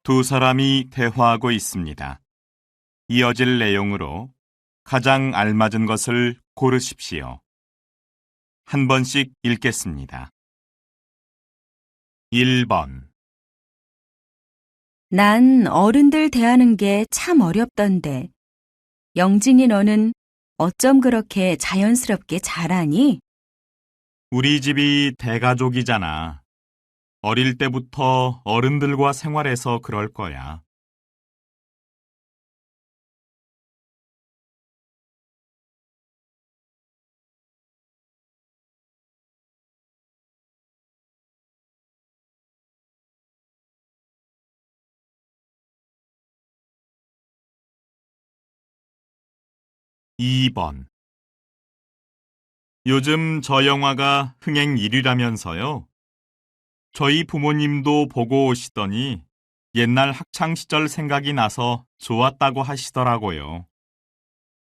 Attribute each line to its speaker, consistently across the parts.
Speaker 1: 두 사람이 대화하고 있습니다. 이어질 내용으로 가장 알맞은 것을 고르십시오. 한 번씩 읽겠습니다. 1번.
Speaker 2: 난 어른들 대하는 게 참 어렵던데. 영진이 너는 어쩜 그렇게 자연스럽게 잘하니?
Speaker 1: 우리 집이 대가족이잖아. 어릴 때부터 어른들과 생활해서 그럴 거야. 2번. 요즘 저 영화가 흥행 1위라면서요? 저희 부모님도 보고 오시더니 옛날 학창 시절 생각이 나서 좋았다고 하시더라고요.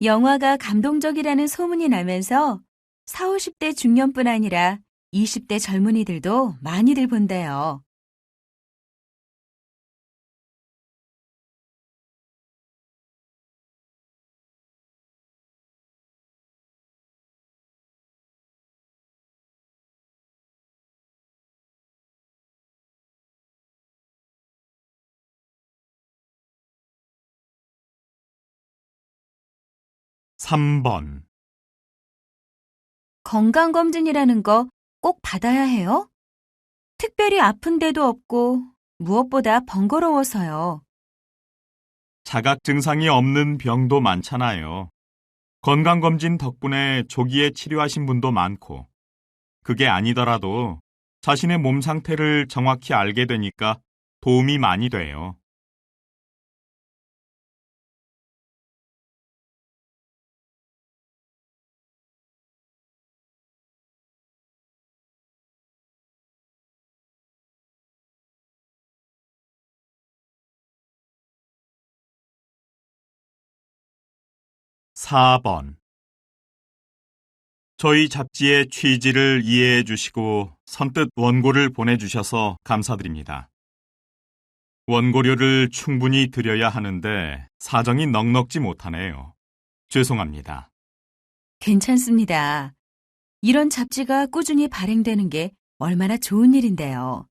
Speaker 2: 영화가 감동적이라는 소문이 나면서 4, 50대 중년뿐 아니라 20대 젊은이들도 많이들 본대요.
Speaker 1: 3번.
Speaker 2: 건강검진이라는 거 꼭 받아야 해요? 특별히 아픈 데도 없고 무엇보다 번거로워서요.
Speaker 1: 자각 증상이 없는 병도 많잖아요. 건강검진 덕분에 조기에 치료하신 분도 많고, 그게 아니더라도 자신의 몸 상태를 정확히 알게 되니까 도움이 많이 돼요. 4번. 저희 잡지의 취지를 이해해 주시고 선뜻 원고를 보내주셔서 감사드립니다. 원고료를 충분히 드려야 하는데 사정이 넉넉지 못하네요. 죄송합니다.
Speaker 2: 괜찮습니다. 이런 잡지가 꾸준히 발행되는 게 얼마나 좋은 일인데요.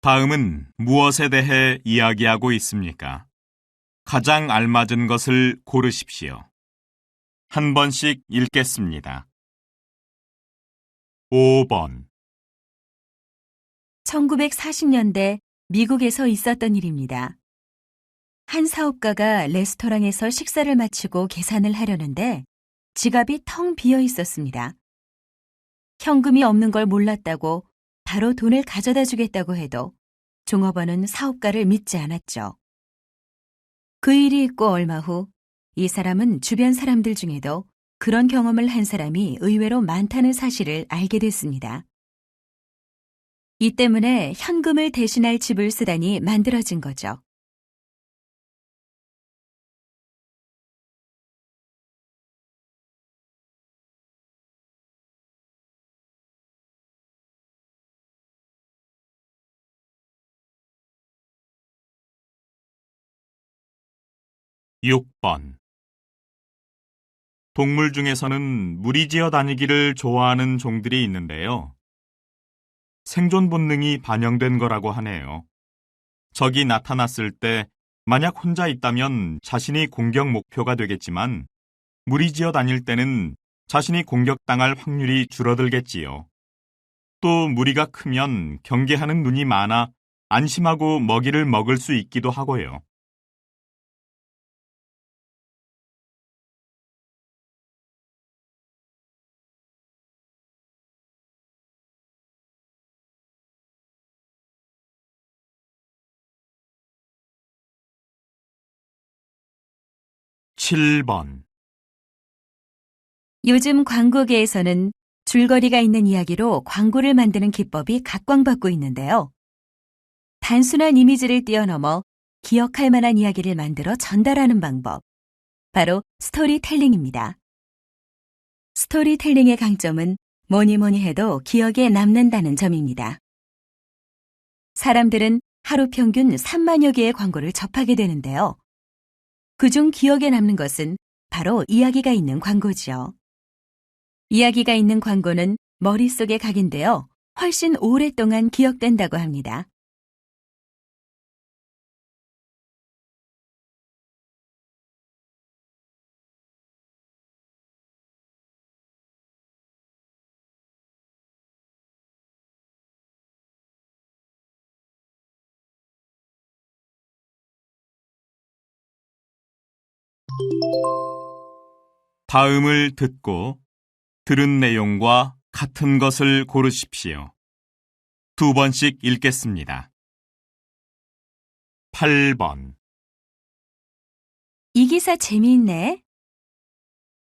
Speaker 1: 다음은 무엇에 대해 이야기하고 있습니까? 가장 알맞은 것을 고르십시오. 한 번씩 읽겠습니다. 5번.
Speaker 2: 1940년대 미국에서 있었던 일입니다. 한 사업가가 레스토랑에서 식사를 마치고 계산을 하려는데 지갑이 텅 비어 있었습니다. 현금이 없는 걸 몰랐다고 바로 돈을 가져다 주겠다고 해도 종업원은 사업가를 믿지 않았죠. 그 일이 있고 얼마 후 이 사람은 주변 사람들 중에도 그런 경험을 한 사람이 의외로 많다는 사실을 알게 됐습니다. 이 때문에 현금을 대신할 지불 수단이 만들어진 거죠.
Speaker 1: 6번. 동물 중에서는 무리지어 다니기를 좋아하는 종들이 있는데요. 생존 본능이 반영된 거라고 하네요. 적이 나타났을 때 만약 혼자 있다면 자신이 공격 목표가 되겠지만 무리지어 다닐 때는 자신이 공격당할 확률이 줄어들겠지요. 또 무리가 크면 경계하는 눈이 많아 안심하고 먹이를 먹을 수 있기도 하고요. 7번.
Speaker 2: 요즘 광고계에서는 줄거리가 있는 이야기로 광고를 만드는 기법이 각광받고 있는데요. 단순한 이미지를 뛰어넘어 기억할 만한 이야기를 만들어 전달하는 방법. 바로 스토리텔링입니다. 스토리텔링의 강점은 뭐니 해도 기억에 남는다는 점입니다. 사람들은 하루 평균 3만여 개의 광고를 접하게 되는데요. 그중 기억에 남는 것은 바로 이야기가 있는 광고지요. 이야기가 있는 광고는 머릿속에 각인되어 훨씬 오랫동안 기억된다고 합니다.
Speaker 1: 다음을 듣고 들은 내용과 같은 것을 고르십시오. 2번씩 읽겠습니다. 8번.
Speaker 2: 이 기사 재미있네.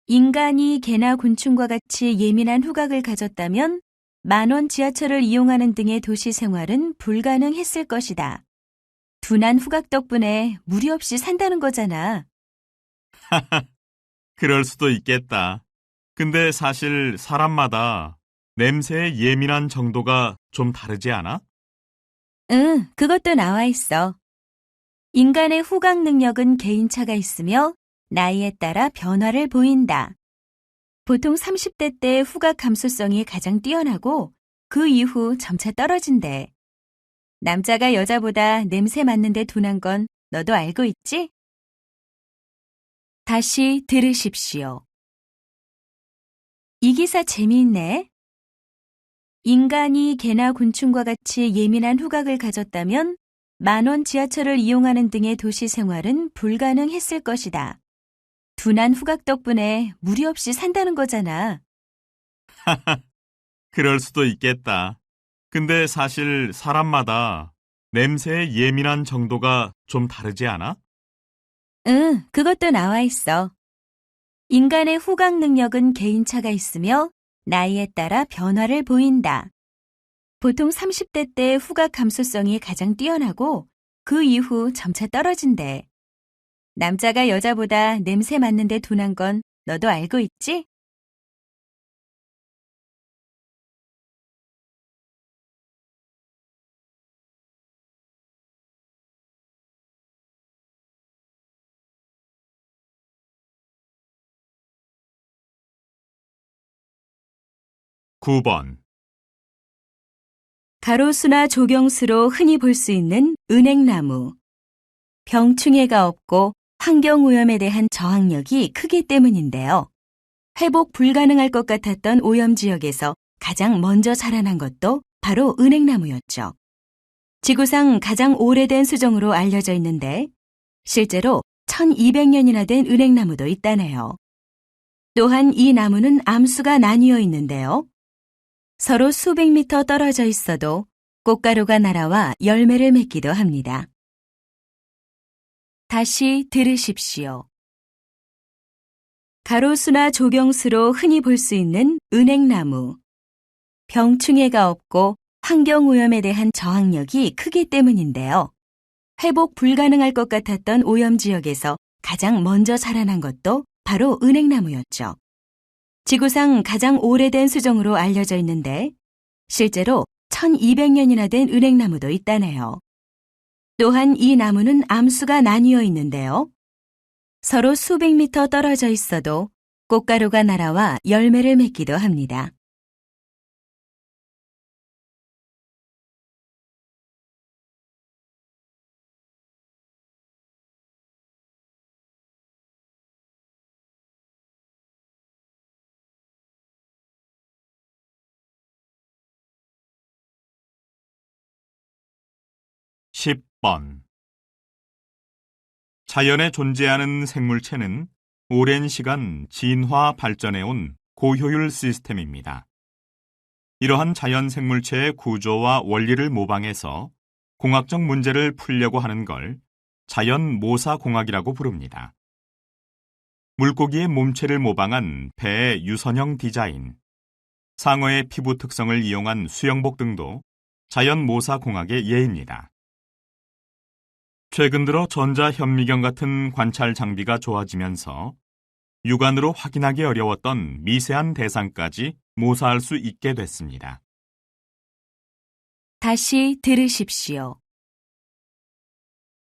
Speaker 2: 인간이 개나 곤충과 같이 예민한 후각을 가졌다면 10,000원 지하철을 이용하는 등의 도시 생활은 불가능했을 것이다. 둔한 후각 덕분에 무리 없이 산다는 거잖아.
Speaker 1: 그럴 수도 있겠다. 근데 사실 사람마다 냄새에 예민한 정도가 좀 다르지 않아?
Speaker 2: 응, 그것도 나와 있어. 인간의 후각 능력은 개인차가 있으며 나이에 따라 변화를 보인다. 보통 30대 때 후각 감수성이 가장 뛰어나고 그 이후 점차 떨어진대. 남자가 여자보다 냄새 맡는데 둔한 건 너도 알고 있지? 다시 들으십시오. 이 기사 재미있네. 인간이 개나 곤충과 같이 예민한 후각을 가졌다면 10,000원 지하철을 이용하는 등의 도시 생활은 불가능했을 것이다. 둔한 후각 덕분에 무리 없이 산다는 거잖아.
Speaker 1: 그럴 수도 있겠다. 근데 사실 사람마다 냄새에 예민한 정도가 좀 다르지 않아?
Speaker 2: 응, 그것도 나와 있어. 인간의 후각 능력은 개인차가 있으며 나이에 따라 변화를 보인다. 보통 30대 때 후각 감수성이 가장 뛰어나고 그 이후 점차 떨어진대. 남자가 여자보다 냄새 맡는데 둔한 건 너도 알고 있지?
Speaker 1: 구 번.
Speaker 2: 가로수나 조경수로 흔히 볼 수 있는 은행나무. 병충해가 없고 환경오염에 대한 저항력이 크기 때문인데요. 회복 불가능할 것 같았던 오염지역에서 가장 먼저 자라난 것도 바로 은행나무였죠. 지구상 가장 오래된 수종으로 알려져 있는데 실제로 1200년이나 된 은행나무도 있다네요. 또한 이 나무는 암수가 나뉘어 있는데요. 서로 수백 미터 떨어져 있어도 꽃가루가 날아와 열매를 맺기도 합니다. 다시 들으십시오. 가로수나 조경수로 흔히 볼 수 있는 은행나무. 병충해가 없고 환경오염에 대한 저항력이 크기 때문인데요. 회복 불가능할 것 같았던 오염지역에서 가장 먼저 자라난 것도 바로 은행나무였죠. 지구상 가장 오래된 수종으로 알려져 있는데 실제로 1200년이나 된 은행나무도 있다네요. 또한 이 나무는 암수가 나뉘어 있는데요. 서로 수백 미터 떨어져 있어도 꽃가루가 날아와 열매를 맺기도 합니다.
Speaker 1: 십 번. 자연에 존재하는 생물체는 오랜 시간 진화 발전해온 고효율 시스템입니다. 이러한 자연 생물체의 구조와 원리를 모방해서 공학적 문제를 풀려고 하는 걸 자연 모사공학이라고 부릅니다. 물고기의 몸체를 모방한 배의 유선형 디자인, 상어의 피부 특성을 이용한 수영복 등도 자연모사공학의 예입니다. 최근 들어 전자현미경 같은 관찰 장비가 좋아지면서 육안으로 확인하기 어려웠던 미세한 대상까지 모사할 수 있게 됐습니다.
Speaker 2: 다시 들으십시오.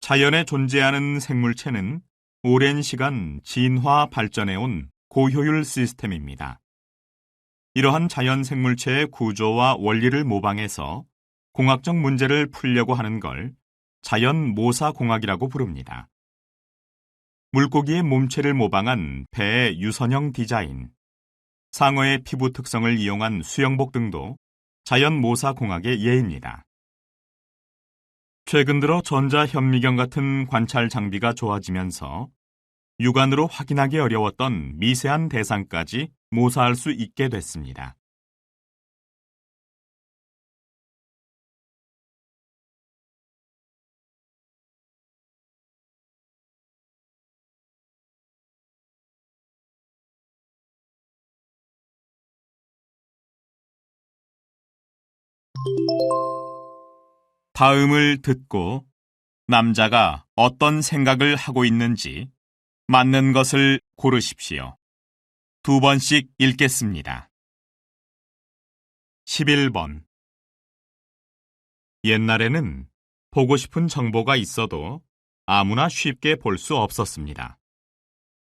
Speaker 1: 자연에 존재하는 생물체는 오랜 시간 진화 발전해온 고효율 시스템입니다. 이러한 자연 생물체의 구조와 원리를 모방해서 공학적 문제를 풀려고 하는 걸 자연 모사공학이라고 부릅니다. 물고기의 몸체를 모방한 배의 유선형 디자인, 상어의 피부 특성을 이용한 수영복 등도 자연 모사공학의 예입니다. 최근 들어 전자현미경 같은 관찰 장비가 좋아지면서 육안으로 확인하기 어려웠던 미세한 대상까지 모사할 수 있게 됐습니다. 다음을 듣고 남자가 어떤 생각을 하고 있는지 맞는 것을 고르십시오. 2번씩 읽겠습니다. 11번. 옛날에는 보고 싶은 정보가 있어도 아무나 쉽게 볼 수 없었습니다.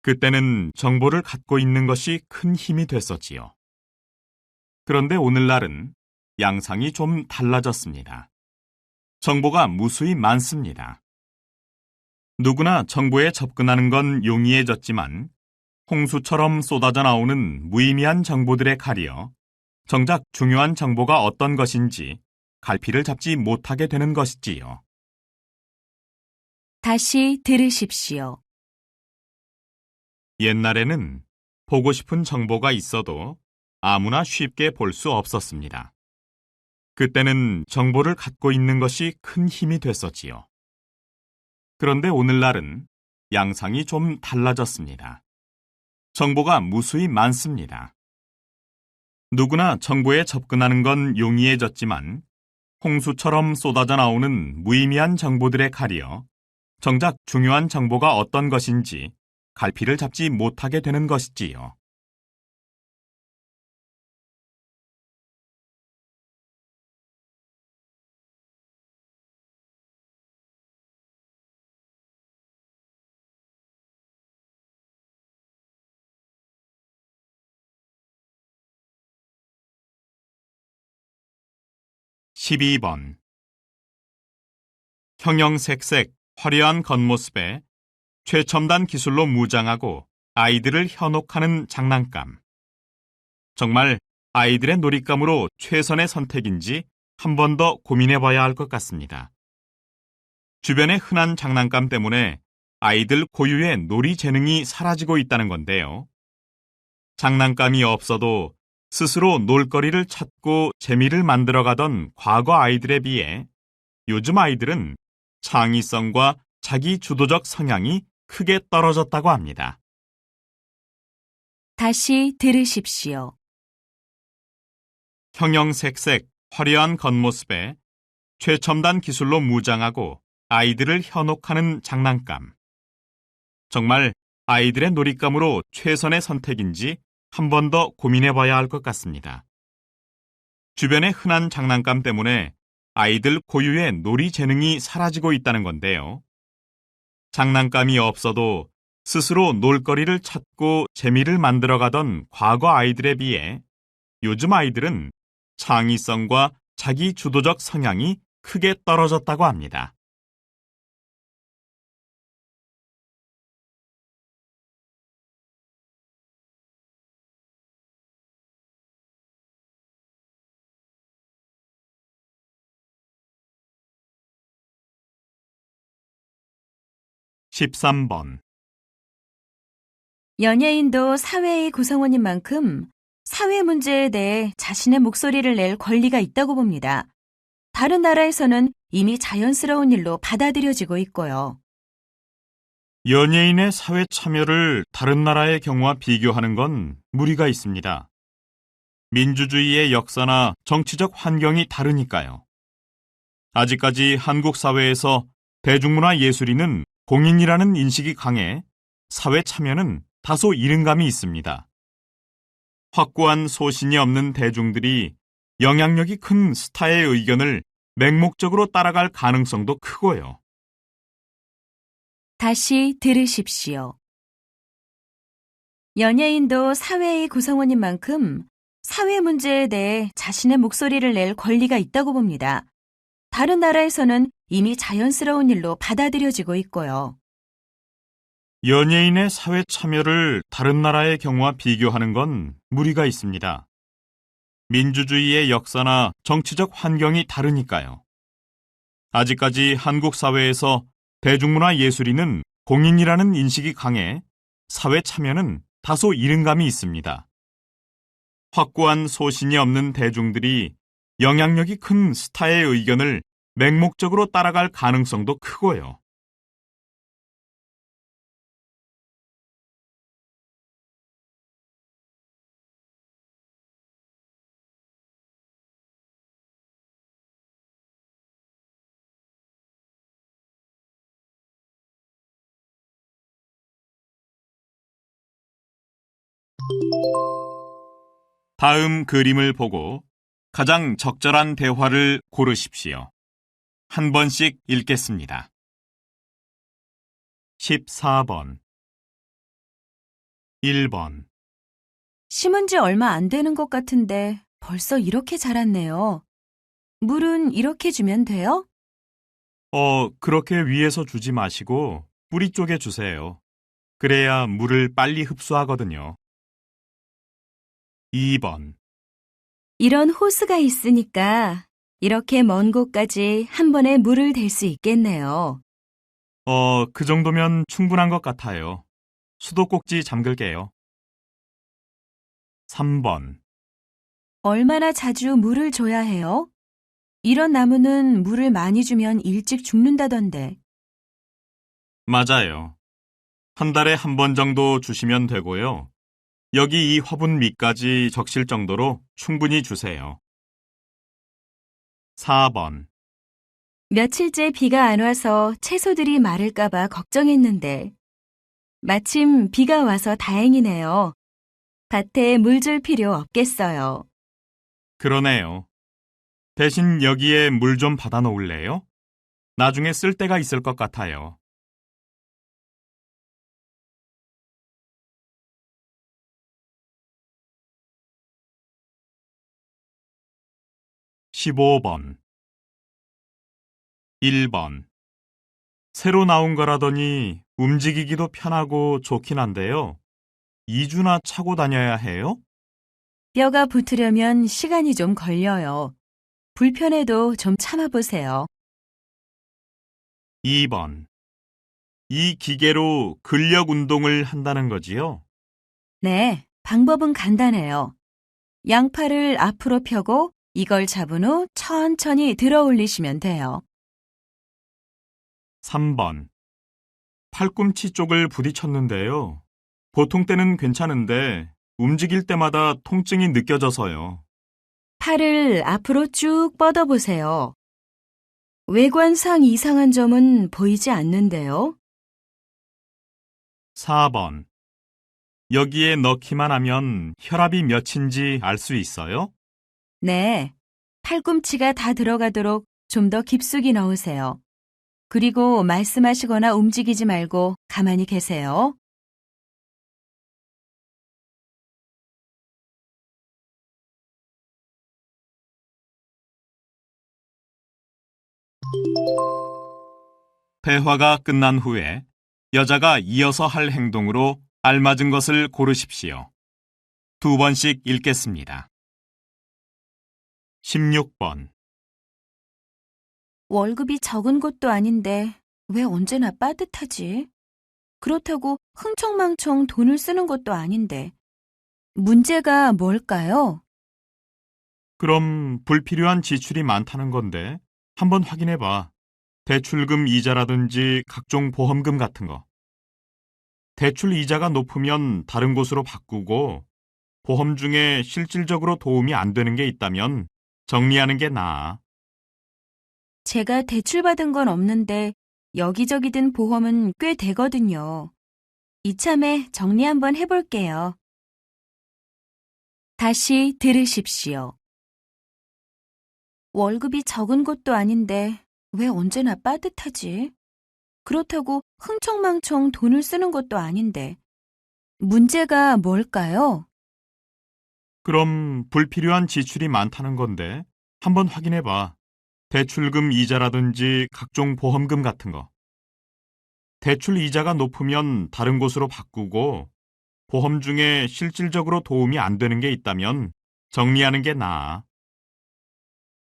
Speaker 1: 그때는 정보를 갖고 있는 것이 큰 힘이 됐었지요. 그런데 오늘날은 양상이 좀 달라졌습니다. 정보가 무수히 많습니다. 누구나 정보에 접근하는 건 용이해졌지만 홍수처럼 쏟아져 나오는 무의미한 정보들에 가려 정작 중요한 정보가 어떤 것인지 갈피를 잡지 못하게 되는 것이지요.
Speaker 2: 다시 들으십시오.
Speaker 1: 옛날에는 보고 싶은 정보가 있어도 아무나 쉽게 볼 수 없었습니다. 그때는 정보를 갖고 있는 것이 큰 힘이 됐었지요. 그런데 오늘날은 양상이 좀 달라졌습니다. 정보가 무수히 많습니다. 누구나 정보에 접근하는 건 용이해졌지만 홍수처럼 쏟아져 나오는 무의미한 정보들에 가려 정작 중요한 정보가 어떤 것인지 갈피를 잡지 못하게 되는 것이지요. 십이 번. 형형색색 화려한 겉모습에 최첨단 기술로 무장하고 아이들을 현혹하는 장난감. 정말 아이들의 놀잇감으로 최선의 선택인지 한 번 더 고민해봐야 할 것 같습니다. 주변의 흔한 장난감 때문에 아이들 고유의 놀이 재능이 사라지고 있다는 건데요. 장난감이 없어도 스스로 놀거리를 찾고 재미를 만들어가던 과거 아이들에 비해 요즘 아이들은 창의성과 자기 주도적 성향이 크게 떨어졌다고 합니다.
Speaker 2: 다시 들으십시오.
Speaker 1: 형형색색 화려한 겉모습에 최첨단 기술로 무장하고 아이들을 현혹하는 장난감. 정말 아이들의 놀잇감으로 최선의 선택인지 한 번 더 고민해봐야 할 것 같습니다. 주변의 흔한 장난감 때문에 아이들 고유의 놀이 재능이 사라지고 있다는 건데요. 장난감이 없어도 스스로 놀거리를 찾고 재미를 만들어가던 과거 아이들에 비해 요즘 아이들은 창의성과 자기 주도적 성향이 크게 떨어졌다고 합니다. 십삼 번.
Speaker 2: 연예인도 사회의 구성원인 만큼 사회 문제에 대해 자신의 목소리를 낼 권리가 있다고 봅니다. 다른 나라에서는 이미 자연스러운 일로 받아들여지고 있고요.
Speaker 1: 연예인의 사회 참여를 다른 나라의 경우와 비교하는 건 무리가 있습니다. 민주주의의 역사나 정치적 환경이 다르니까요. 아직까지 한국 사회에서 대중문화 예술인은 공인이라는 인식이 강해 사회 참여는 다소 이른감이 있습니다. 확고한 소신이 없는 대중들이 영향력이 큰 스타의 의견을 맹목적으로 따라갈 가능성도 크고요.
Speaker 2: 다시 들으십시오. 연예인도 사회의 구성원인 만큼 사회 문제에 대해 자신의 목소리를 낼 권리가 있다고 봅니다. 다른 나라에서는 이미 자연스러운 일로 받아들여지고 있고요.
Speaker 1: 연예인의 사회 참여를 다른 나라의 경우와 비교하는 건 무리가 있습니다. 민주주의의 역사나 정치적 환경이 다르니까요. 아직까지 한국 사회에서 대중문화 예술인은 공인이라는 인식이 강해 사회 참여는 다소 이른감이 있습니다. 확고한 소신이 없는 대중들이 영향력이 큰 스타의 의견을 맹목적으로 따라갈 가능성도 크고요. 다음 그림을 보고 가장 적절한 대화를 고르십시오. 한 번씩 읽겠습니다. 14번 1번
Speaker 2: 심은 지 얼마 안 되는 것 같은데 벌써 이렇게 자랐네요. 물은 이렇게 주면 돼요?
Speaker 1: 그렇게 위에서 주지 마시고 뿌리 쪽에 주세요. 그래야 물을 빨리 흡수하거든요. 2번
Speaker 2: 이런 호스가 있으니까 이렇게 먼 곳까지 한 번에 물을 댈 수 있겠네요.
Speaker 1: 그 정도면 충분한 것 같아요. 수도꼭지 잠글게요. 3번
Speaker 2: 얼마나 자주 물을 줘야 해요? 이런 나무는 물을 많이 주면 일찍 죽는다던데.
Speaker 1: 맞아요. 한 달에 한 번 정도 주시면 되고요. 여기 이 화분 밑까지 적실 정도로 충분히 주세요. 4번
Speaker 2: 며칠째 비가 안 와서 채소들이 마를까봐 걱정했는데 마침 비가 와서 다행이네요. 밭에 물 줄 필요 없겠어요.
Speaker 1: 그러네요. 대신 여기에 물 좀 받아 놓을래요? 나중에 쓸 때가 있을 것 같아요. 15번 1번 새로 나온 거라더니 움직이기도 편하고 좋긴 한데요. 2주나 차고 다녀야 해요?
Speaker 2: 뼈가 붙으려면 시간이 좀 걸려요. 불편해도 좀 참아보세요.
Speaker 1: 2번 이 기계로 근력 운동을 한다는 거지요?
Speaker 2: 네, 방법은 간단해요. 양팔을 앞으로 펴고 이걸 잡은 후 천천히 들어 올리시면 돼요.
Speaker 1: 3번 팔꿈치 쪽을 부딪혔는데요. 보통 때는 괜찮은데 움직일 때마다 통증이 느껴져서요.
Speaker 2: 팔을 앞으로 쭉 뻗어보세요. 외관상 이상한 점은 보이지 않는데요.
Speaker 1: 4번 여기에 넣기만 하면 혈압이 몇인지 알 수 있어요?
Speaker 2: 네, 팔꿈치가 다 들어가도록 좀 더 깊숙이 넣으세요. 그리고 말씀하시거나 움직이지 말고 가만히 계세요.
Speaker 1: 대화가 끝난 후에 여자가 이어서 할 행동으로 알맞은 것을 고르십시오. 두 번씩 읽겠습니다. 16번
Speaker 2: 월급이 적은 것도 아닌데 왜 언제나 빠듯하지? 그렇다고 흥청망청 돈을 쓰는 것도 아닌데. 문제가 뭘까요?
Speaker 1: 그럼 불필요한 지출이 많다는 건데 한번 확인해 봐. 대출금 이자라든지 각종 보험금 같은 거. 대출 이자가 높으면 다른 곳으로 바꾸고 보험 중에 실질적으로 도움이 안 되는 게 있다면 정리하는 게 나아.
Speaker 2: 제가 대출받은 건 없는데 여기저기 든 보험은 꽤 되거든요. 이참에 정리 한번 해볼게요. 다시 들으십시오. 월급이 적은 것도 아닌데 왜 언제나 빠듯하지? 그렇다고 흥청망청 돈을 쓰는 것도 아닌데. 문제가 뭘까요?
Speaker 1: 그럼 불필요한 지출이 많다는 건데 한번 확인해 봐. 대출금 이자라든지 각종 보험금 같은 거. 대출 이자가 높으면 다른 곳으로 바꾸고 보험 중에 실질적으로 도움이 안 되는 게 있다면 정리하는 게 나아.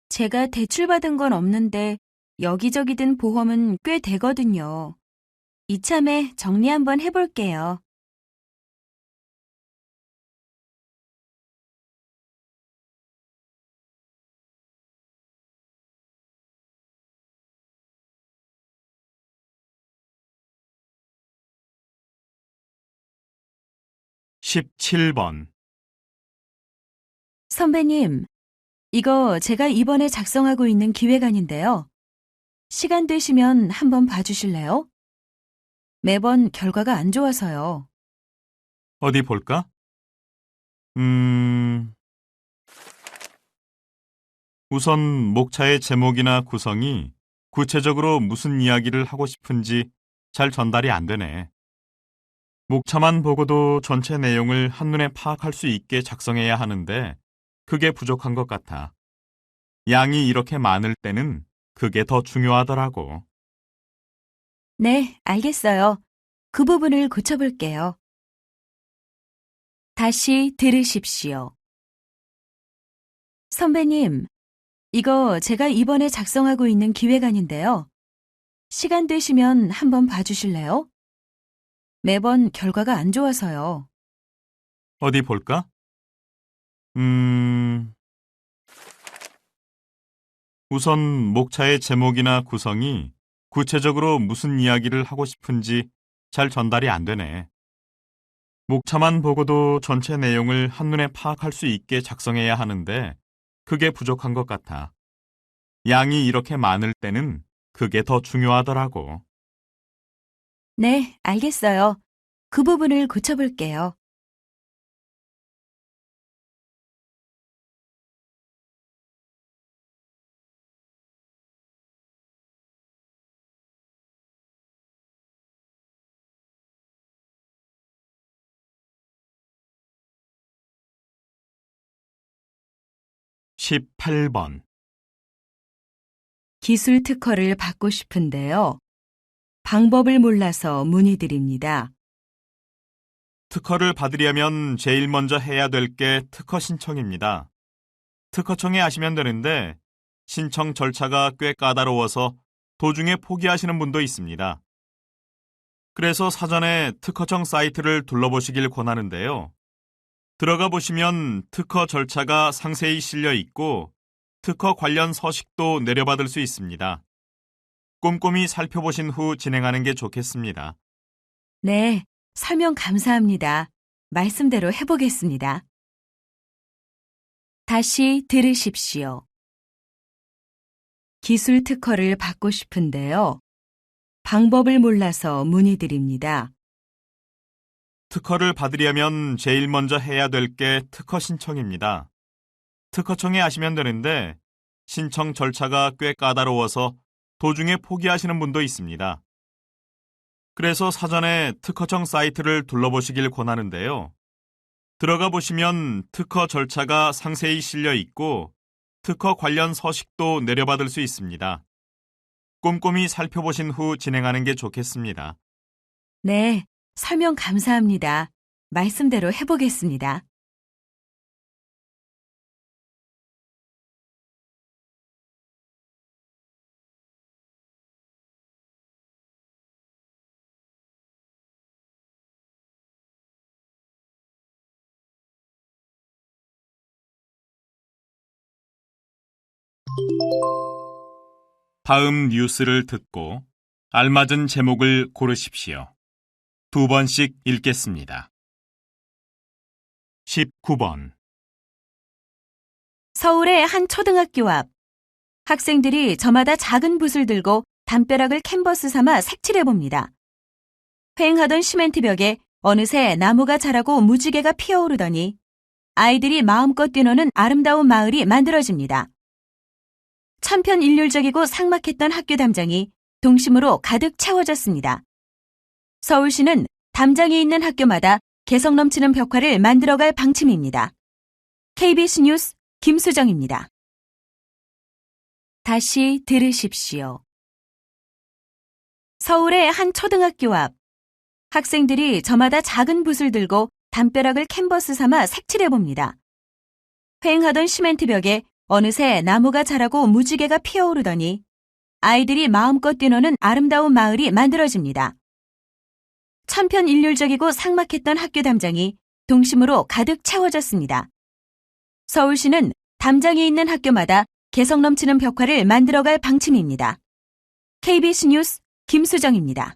Speaker 2: 제가 대출받은 건 없는데 여기저기 든 보험은 꽤 되거든요. 이참에 정리 한번 해볼게요.
Speaker 1: (17번)
Speaker 2: 선배님, 이거 제가 이번에 작성하고 있는 기획안인데요. 시간 되시면 한번 봐주실래요? 매번 결과가 안 좋아서요.
Speaker 1: 어디 볼까? 음, 우선 목차의 제목이나 구성이 구체적으로 무슨 이야기를 하고 싶은지 잘 전달이 안 되네. 목차만 보고도 전체 내용을 한눈에 파악할 수 있게 작성해야 하는데 그게 부족한 것 같아. 양이 이렇게 많을 때는 그게 더 중요하더라고.
Speaker 2: 네, 알겠어요. 그 부분을 고쳐볼게요. 다시 들으십시오. 선배님, 이거 제가 이번에 작성하고 있는 기획안인데요. 시간 되시면 한번 봐주실래요? 매번 결과가 안 좋아서요.
Speaker 1: 어디 볼까? 음, 우선 목차의 제목이나 구성이 구체적으로 무슨 이야기를 하고 싶은지 잘 전달이 안 되네. 목차만 보고도 전체 내용을 한눈에 파악할 수 있게 작성해야 하는데 그게 부족한 것 같아. 양이 이렇게 많을 때는 그게 더 중요하더라고.
Speaker 2: 네, 알겠어요. 그 부분을 고쳐볼게요.
Speaker 1: (18번)
Speaker 2: 기술 특허를 받고 싶은데요. 방법을 몰라서 문의드립니다.
Speaker 1: 특허를 받으려면 제일 먼저 해야 될 게 특허 신청입니다. 특허청에 하시면 되는데 신청 절차가 꽤 까다로워서 도중에 포기하시는 분도 있습니다. 그래서 사전에 특허청 사이트를 둘러보시길 권하는데요. 들어가 보시면 특허 절차가 상세히 실려 있고 특허 관련 서식도 내려받을 수 있습니다. 꼼꼼히 살펴보신 후 진행하는 게 좋겠습니다.
Speaker 2: 네, 설명 감사합니다. 말씀대로 해보겠습니다. 다시 들으십시오. 기술 특허를 받고 싶은데요. 방법을 몰라서 문의드립니다.
Speaker 1: 특허를 받으려면 제일 먼저 해야 될 게 특허 신청입니다. 특허청에 하시면 되는데 신청 절차가 꽤 까다로워서 도중에 포기하시는 분도 있습니다. 그래서 사전에 특허청 사이트를 둘러보시길 권하는데요. 들어가 보시면 특허 절차가 상세히 실려 있고 특허 관련 서식도 내려받을 수 있습니다. 꼼꼼히 살펴보신 후 진행하는 게 좋겠습니다.
Speaker 2: 네, 설명 감사합니다. 말씀대로 해보겠습니다.
Speaker 1: 다음 뉴스를 듣고 알맞은 제목을 고르십시오. 두 번씩 읽겠습니다. 19번.
Speaker 2: 서울의 한 초등학교 앞. 학생들이 저마다 작은 붓을 들고 담벼락을 캔버스 삼아 색칠해봅니다. 휑하던 시멘트 벽에 어느새 나무가 자라고 무지개가 피어오르더니 아이들이 마음껏 뛰노는 아름다운 마을이 만들어집니다. 천편일률적이고 삭막했던 학교 담장이 동심으로 가득 채워졌습니다. 서울시는 담장이 있는 학교마다 개성 넘치는 벽화를 만들어갈 방침입니다. KBS 뉴스 김수정입니다. 다시 들으십시오. 서울의 한 초등학교 앞. 학생들이 저마다 작은 붓을 들고 담벼락을 캔버스 삼아 색칠해봅니다. 휑하던 시멘트 벽에 어느새 나무가 자라고 무지개가 피어오르더니 아이들이 마음껏 뛰노는 아름다운 마을이 만들어집니다. 천편일률적이고 삭막했던 학교 담장이 동심으로 가득 채워졌습니다. 서울시는 담장이 있는 학교마다 개성 넘치는 벽화를 만들어갈 방침입니다. KBS 뉴스 김수정입니다.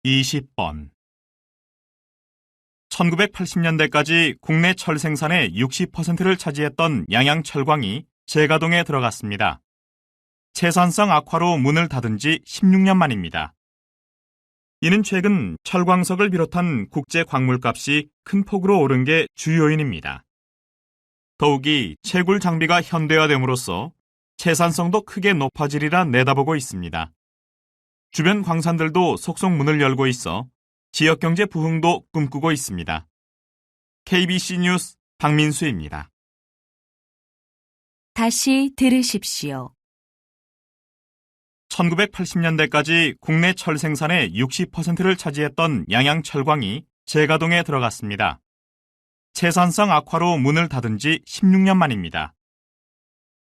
Speaker 1: (20번) 1980년대까지 국내 철 생산의 60%를 차지했던 양양철광이 재가동에 들어갔습니다. 채산성 악화로 문을 닫은 지 16년 만입니다. 이는 최근 철광석을 비롯한 국제 광물값이 큰 폭으로 오른 게 주요인입니다. 더욱이 채굴 장비가 현대화됨으로써 채산성도 크게 높아지리라 내다보고 있습니다. 주변 광산들도 속속 문을 열고 있어 지역경제 부흥도 꿈꾸고 있습니다. KBC 뉴스 박민수입니다.
Speaker 2: 다시 들으십시오.
Speaker 1: 1980년대까지 국내 철 생산의 60%를 차지했던 양양철광이 재가동에 들어갔습니다. 채산성 악화로 문을 닫은 지 16년 만입니다.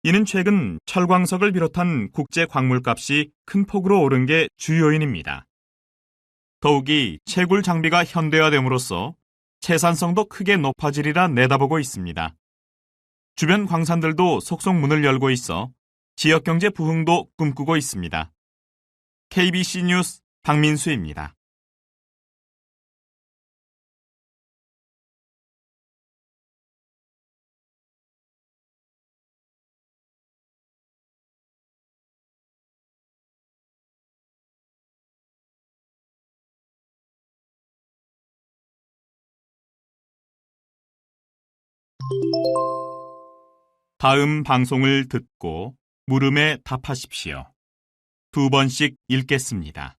Speaker 1: 이는 최근 철광석을 비롯한 국제 광물값이 큰 폭으로 오른 게 주요인입니다. 더욱이 채굴 장비가 현대화됨으로써 채산성도 크게 높아지리라 내다보고 있습니다. 주변 광산들도 속속 문을 열고 있어 지역경제 부흥도 꿈꾸고 있습니다. KBC 뉴스 박민수입니다. 다음 방송을 듣고 물음에 답하십시오. 두 번씩 읽겠습니다.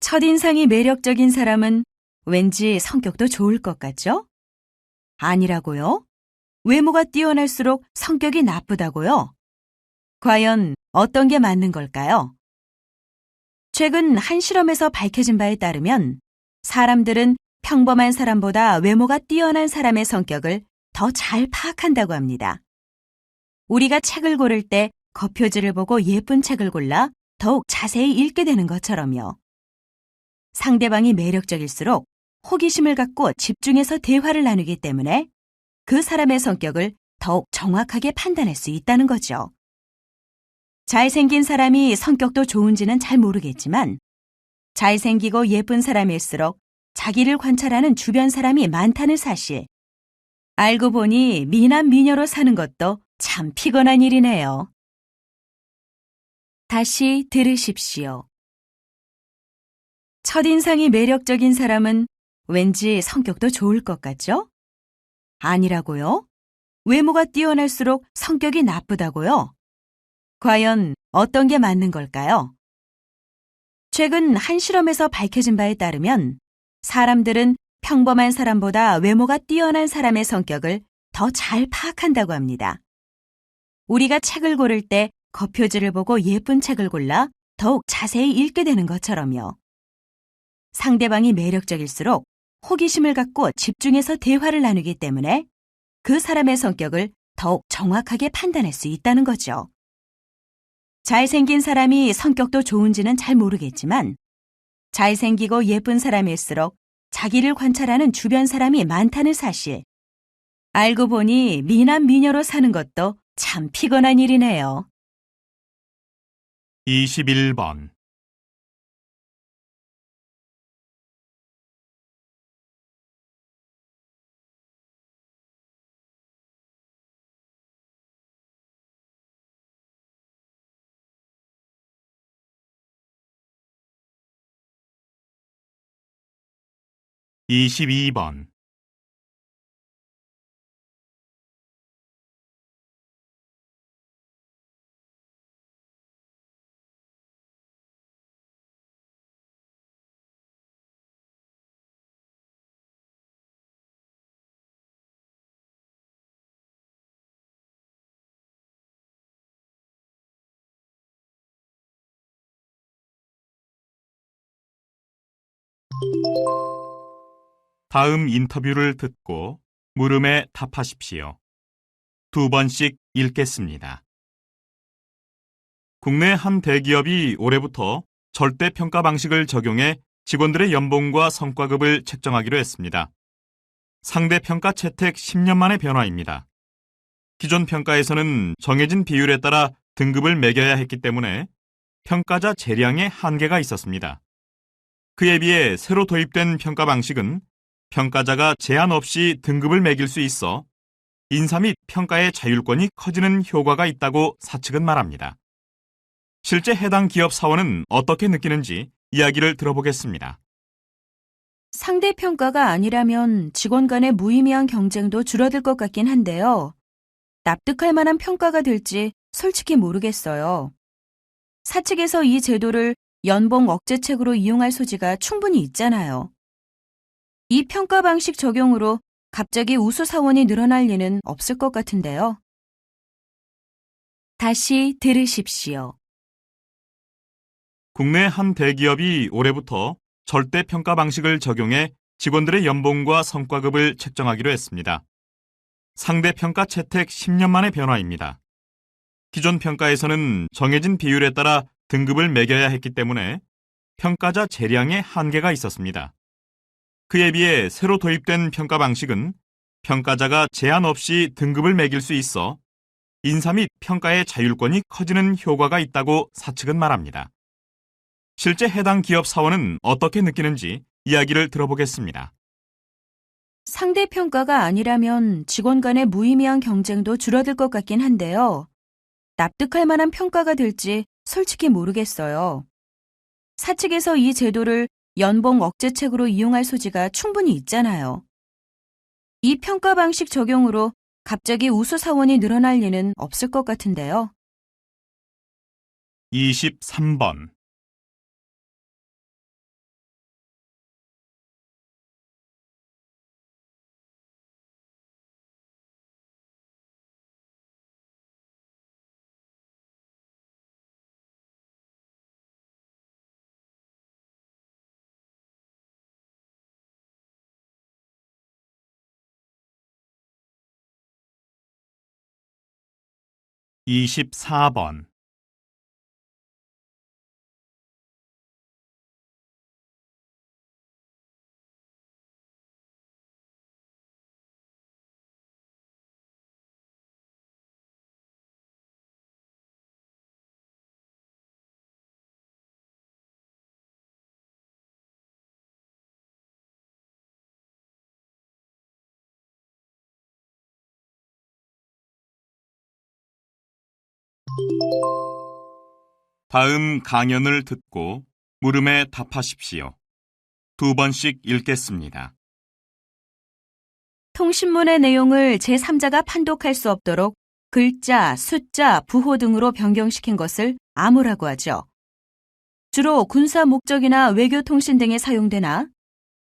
Speaker 2: 첫인상이 매력적인 사람은 왠지 성격도 좋을 것 같죠? 아니라고요? 외모가 뛰어날수록 성격이 나쁘다고요? 과연 어떤 게 맞는 걸까요? 최근 한 실험에서 밝혀진 바에 따르면 사람들은 평범한 사람보다 외모가 뛰어난 사람의 성격을 더 잘 파악한다고 합니다. 우리가 책을 고를 때 겉표지를 보고 예쁜 책을 골라 더욱 자세히 읽게 되는 것처럼요. 상대방이 매력적일수록 호기심을 갖고 집중해서 대화를 나누기 때문에 그 사람의 성격을 더욱 정확하게 판단할 수 있다는 거죠. 잘생긴 사람이 성격도 좋은지는 잘 모르겠지만 잘생기고 예쁜 사람일수록 자기를 관찰하는 주변 사람이 많다는 사실. 알고 보니 미남 미녀로 사는 것도 참 피곤한 일이네요. 다시 들으십시오. 첫인상이 매력적인 사람은 왠지 성격도 좋을 것 같죠? 아니라고요? 외모가 뛰어날수록 성격이 나쁘다고요? 과연 어떤 게 맞는 걸까요? 최근 한 실험에서 밝혀진 바에 따르면 사람들은 평범한 사람보다 외모가 뛰어난 사람의 성격을 더 잘 파악한다고 합니다. 우리가 책을 고를 때 겉표지를 보고 예쁜 책을 골라 더욱 자세히 읽게 되는 것처럼요. 상대방이 매력적일수록 호기심을 갖고 집중해서 대화를 나누기 때문에 그 사람의 성격을 더욱 정확하게 판단할 수 있다는 거죠. 잘생긴 사람이 성격도 좋은지는 잘 모르겠지만 잘생기고 예쁜 사람일수록 자기를 관찰하는 주변 사람이 많다는 사실. 알고 보니 미남 미녀로 사는 것도 참 피곤한 일이네요.
Speaker 1: 21번. 22번. '다음 인터뷰를 듣고 물음에 답하십시오. 2번씩 읽겠습니다. 국내 한 대기업이 올해부터 절대평가 방식을 적용해 직원들의 연봉과 성과급을 책정하기로 했습니다. 상대평가 채택 10년 만의 변화입니다. 기존 평가에서는 정해진 비율에 따라 등급을 매겨야 했기 때문에 평가자 재량에 한계가 있었습니다. 그에 비해 새로 도입된 평가 방식은 평가자가 제한 없이 등급을 매길 수 있어 인사 및 평가의 자율권이 커지는 효과가 있다고 사측은 말합니다. 실제 해당 기업 사원은 어떻게 느끼는지 이야기를 들어보겠습니다.
Speaker 2: 상대평가가 아니라면 직원 간의 무의미한 경쟁도 줄어들 것 같긴 한데요. 납득할 만한 평가가 될지 솔직히 모르겠어요. 사측에서 이 제도를 연봉 억제책으로 이용할 소지가 충분히 있잖아요. 이 평가 방식 적용으로 갑자기 우수 사원이 늘어날 리는 없을 것 같은데요. 다시 들으십시오.
Speaker 1: 국내 한 대기업이 올해부터 절대평가 방식을 적용해 직원들의 연봉과 성과급을 책정하기로 했습니다. 상대평가 채택 10년 만의 변화입니다. 기존 평가에서는 정해진 비율에 따라 등급을 매겨야 했기 때문에 평가자 재량에 한계가 있었습니다. 그에 비해 새로 도입된 평가 방식은 평가자가 제한 없이 등급을 매길 수 있어 인사 및 평가의 자율권이 커지는 효과가 있다고 사측은 말합니다. 실제 해당 기업 사원은 어떻게 느끼는지 이야기를 들어보겠습니다.
Speaker 2: 상대평가가 아니라면 직원 간의 무의미한 경쟁도 줄어들 것 같긴 한데요. 납득할 만한 평가가 될지 솔직히 모르겠어요. 사측에서 이 제도를 연봉 억제책으로 이용할 소지가 충분히 있잖아요. 이 평가 방식 적용으로 갑자기 우수 사원이 늘어날 리는 없을 것 같은데요.
Speaker 1: 23번. 24번. '다음 강연을 듣고 물음에 답하십시오. 2번씩 읽겠습니다.
Speaker 2: 통신문의 내용을 제3자가 판독할 수 없도록 글자, 숫자, 부호 등으로 변경시킨 것을 암호라고 하죠. 주로 군사 목적이나 외교 통신 등에 사용되나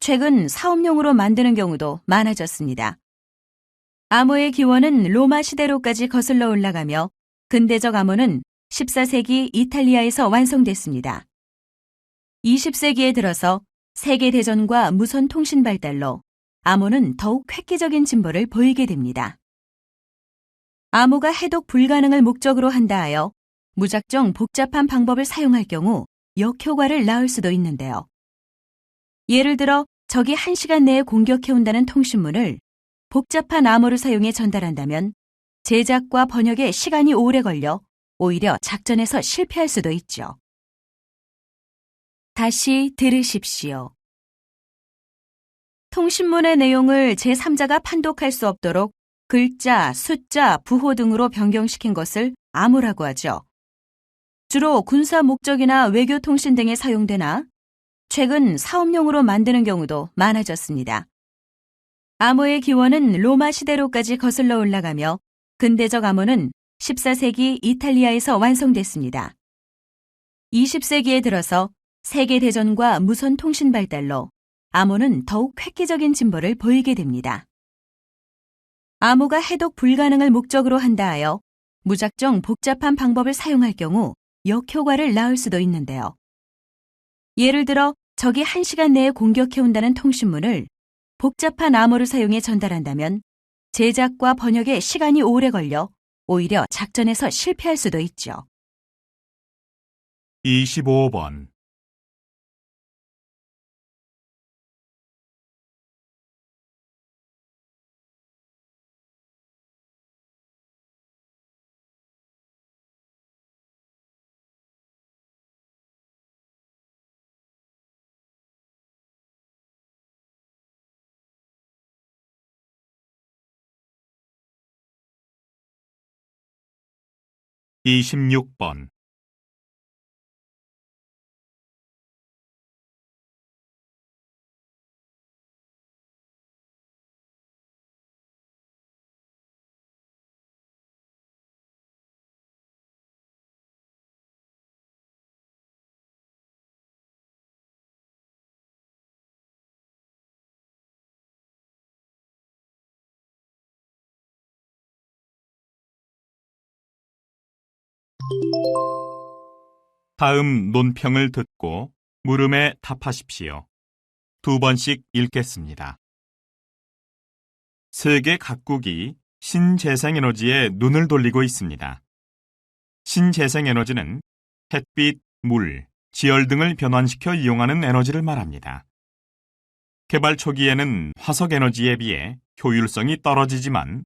Speaker 2: 최근 사업용으로 만드는 경우도 많아졌습니다. 암호의 기원은 로마 시대로까지 거슬러 올라가며 근대적 암호는 14세기 이탈리아에서 완성됐습니다. 20세기에 들어서 세계대전과 무선 통신 발달로 암호는 더욱 획기적인 진보를 보이게 됩니다. 암호가 해독 불가능을 목적으로 한다 하여 무작정 복잡한 방법을 사용할 경우 역효과를 낳을 수도 있는데요. 예를 들어 적이 1시간 내에 공격해온다는 통신문을 복잡한 암호를 사용해 전달한다면 제작과 번역에 시간이 오래 걸려 오히려 작전에서 실패할 수도 있죠. 다시 들으십시오. 통신문의 내용을 제3자가 판독할 수 없도록 글자, 숫자, 부호 등으로 변경시킨 것을 암호라고 하죠. 주로 군사 목적이나 외교 통신 등에 사용되나 최근 사업용으로 만드는 경우도 많아졌습니다. 암호의 기원은 로마 시대로까지 거슬러 올라가며 근대적 암호는 14세기 이탈리아에서 완성됐습니다. 20세기에 들어서 세계대전과 무선 통신 발달로 암호는 더욱 획기적인 진보를 보이게 됩니다. 암호가 해독 불가능을 목적으로 한다 하여 무작정 복잡한 방법을 사용할 경우 역효과를 낳을 수도 있는데요. 예를 들어 적이 1시간 내에 공격해온다는 통신문을 복잡한 암호를 사용해 전달한다면 제작과 번역에 시간이 오래 걸려 오히려 작전에서 실패할 수도 있죠.
Speaker 1: 25번. 이십육 번. 다음 논평을 듣고 물음에 답하십시오. 2번씩 읽겠습니다. 세계 각국이 신재생에너지에 눈을 돌리고 있습니다. 신재생에너지는 햇빛, 물, 지열 등을 변환시켜 이용하는 에너지를 말합니다. 개발 초기에는 화석에너지에 비해 효율성이 떨어지지만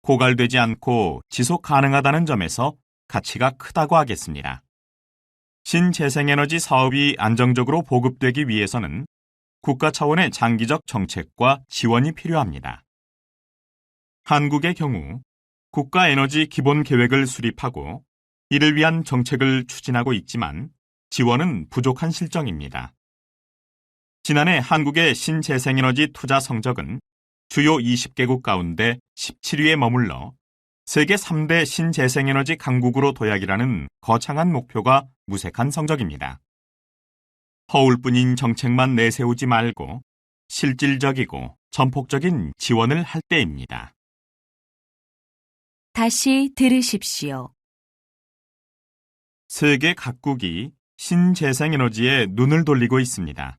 Speaker 1: 고갈되지 않고 지속 가능하다는 점에서 가치가 크다고 하겠습니다. 신재생에너지 사업이 안정적으로 보급되기 위해서는 국가 차원의 장기적 정책과 지원이 필요합니다. 한국의 경우 국가에너지 기본계획을 수립하고 이를 위한 정책을 추진하고 있지만 지원은 부족한 실정입니다. 지난해 한국의 신재생에너지 투자 성적은 주요 20개국 가운데 17위에 머물러 세계 3대 신재생에너지 강국으로 도약이라는 거창한 목표가 무색한 성적입니다. 허울뿐인 정책만 내세우지 말고 실질적이고 전폭적인 지원을 할 때입니다.
Speaker 2: 다시 들으십시오.
Speaker 1: 세계 각국이 신재생에너지에 눈을 돌리고 있습니다.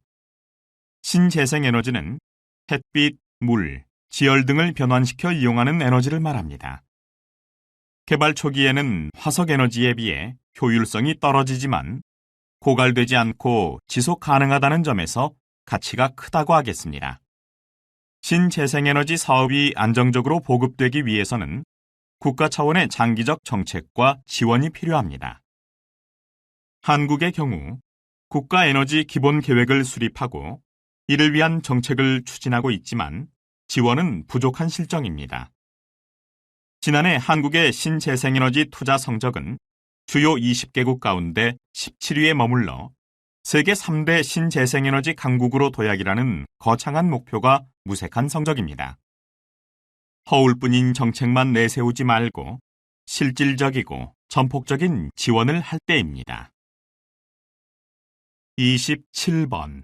Speaker 1: 신재생에너지는 햇빛, 물, 지열 등을 변환시켜 이용하는 에너지를 말합니다. 개발 초기에는 화석에너지에 비해 효율성이 떨어지지만 고갈되지 않고 지속 가능하다는 점에서 가치가 크다고 하겠습니다. 신재생에너지 사업이 안정적으로 보급되기 위해서는 국가 차원의 장기적 정책과 지원이 필요합니다. 한국의 경우 국가에너지 기본계획을 수립하고 이를 위한 정책을 추진하고 있지만 지원은 부족한 실정입니다. 지난해 한국의 신재생에너지 투자 성적은 주요 20개국 가운데 17위에 머물러 세계 3대 신재생에너지 강국으로 도약이라는 거창한 목표가 무색한 성적입니다. 허울뿐인 정책만 내세우지 말고 실질적이고 전폭적인 지원을 할 때입니다. 27번.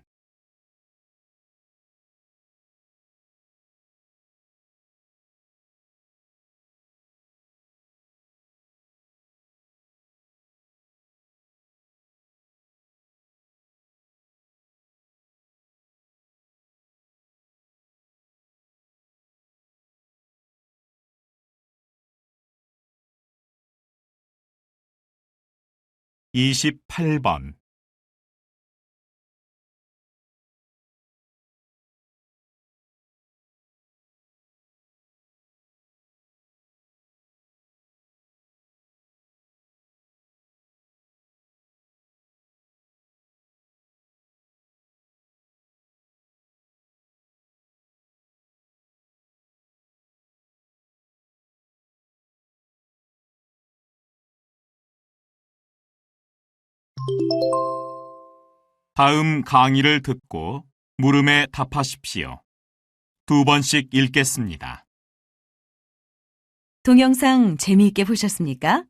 Speaker 1: 28번. 다음 강의를 듣고 물음에 답하십시오. 2번씩 읽겠습니다.
Speaker 2: 동영상 재미있게 보셨습니까?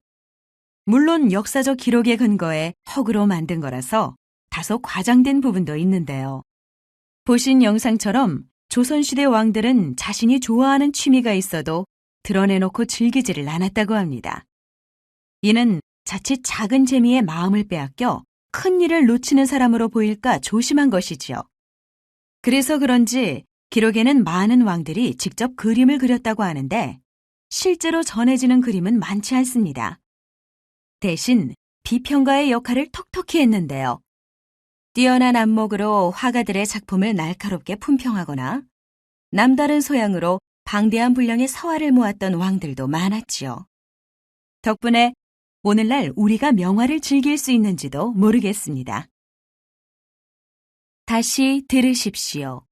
Speaker 2: 물론 역사적 기록에 근거해 허구로 만든 거라서 다소 과장된 부분도 있는데요. 보신 영상처럼 조선시대 왕들은 자신이 좋아하는 취미가 있어도 드러내놓고 즐기지를 않았다고 합니다. 이는 자칫 작은 재미에 마음을 빼앗겨 큰 일을 놓치는 사람으로 보일까 조심한 것이지요. 그래서 그런지 기록에는 많은 왕들이 직접 그림을 그렸다고 하는데 실제로 전해지는 그림은 많지 않습니다. 대신 비평가의 역할을 톡톡히 했는데요. 뛰어난 안목으로 화가들의 작품을 날카롭게 품평하거나 남다른 소양으로 방대한 분량의 서화를 모았던 왕들도 많았지요. 덕분에 오늘날 우리가 명화를 즐길 수 있는지도 모르겠습니다. 다시 들으십시오.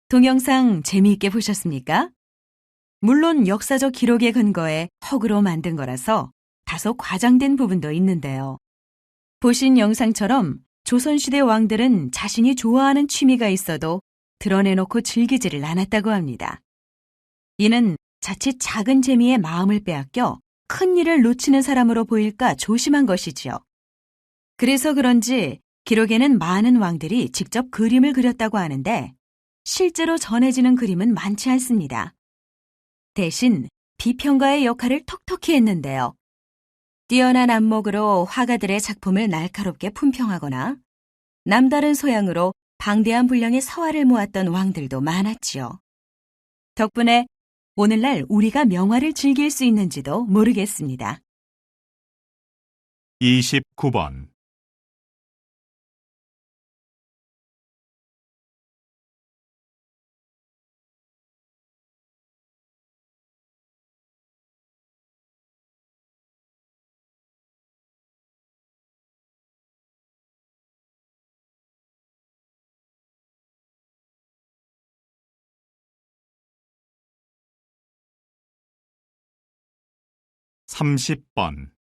Speaker 2: 동영상 재미있게 보셨습니까? 물론 역사적 기록에 근거해 허구로 만든 거라서 다소 과장된 부분도 있는데요. 보신 영상처럼 조선시대 왕들은 자신이 좋아하는 취미가 있어도 드러내놓고 즐기지를 않았다고 합니다. 이는 자칫 작은 재미에 마음을 빼앗겨 큰 일을 놓치는 사람으로 보일까 조심한 것이지요. 그래서 그런지 기록에는 많은 왕들이 직접 그림을 그렸다고 하는데 실제로 전해지는 그림은 많지 않습니다. 대신 비평가의 역할을 톡톡히 했는데요. 뛰어난 안목으로 화가들의 작품을 날카롭게 품평하거나 남다른 소양으로 방대한 분량의 서화를 모았던 왕들도 많았지요. 덕분에 오늘날 우리가 명화를 즐길 수 있는지도 모르겠습니다.
Speaker 1: 29번.30번.